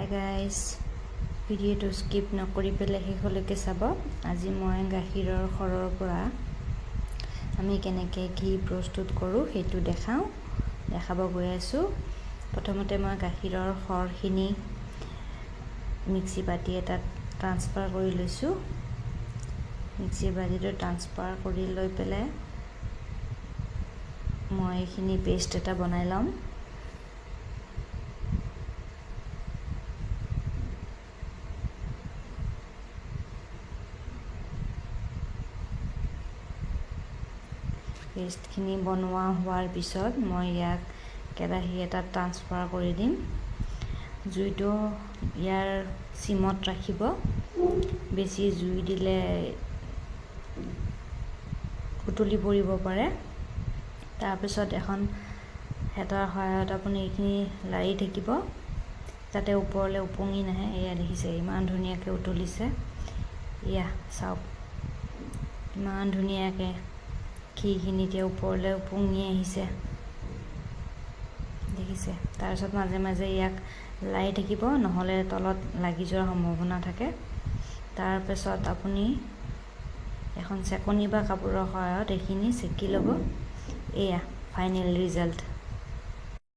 Hi guys, ভিডিঅ'টো skip নকৰি পেলাই শেষলৈকে চাব। আজি মই গাখীৰৰ সৰৰ পৰা আমি কেনেকৈ ঘি প্ৰস্তুত কৰোঁ সেইটো দেখাব গৈ আছোঁ। প্ৰথমতে মই গাখীৰৰ সৰখিনি মিক্সি বাতি এটাত ট্ৰান্সফাৰ কৰি লৈছোঁ। মিক্সি বাতিটো ট্ৰান্সফাৰ কৰি লৈ পেলাই মই এইখিনি পেষ্ট এটা বনাই ল'ম। পেষ্টখিনি বনোৱা হোৱাৰ পিছত মই ইয়াক কেৰাহী এটাত ট্ৰান্সফাৰ কৰি দিম। জুইটো ইয়াৰ চিমত ৰাখিব, বেছি জুই দিলে উতলি পৰিব পাৰে। তাৰপিছত এখন হেতাৰ সহায়ত আপুনি এইখিনি লাৰি থাকিব যাতে ওপৰলৈ ওপঙি নাহে। এয়া দেখিছে ইমান ধুনীয়াকৈ উতলিছে। এয়া চাওক ইমান ধুনীয়াকৈ ঘিখিনি এতিয়া ওপৰলৈ ওপঙি আহিছে, দেখিছে। তাৰপিছত মাজে মাজে ইয়াক লাৰি থাকিব, নহ'লে তলত লাগি যোৱাৰ সম্ভাৱনা থাকে। তাৰপিছত আপুনি এখন চেকনি বা কাপোৰৰ সহায়ত এইখিনি চেকি ল'ব। এয়া ফাইনেল ৰিজাল্ট।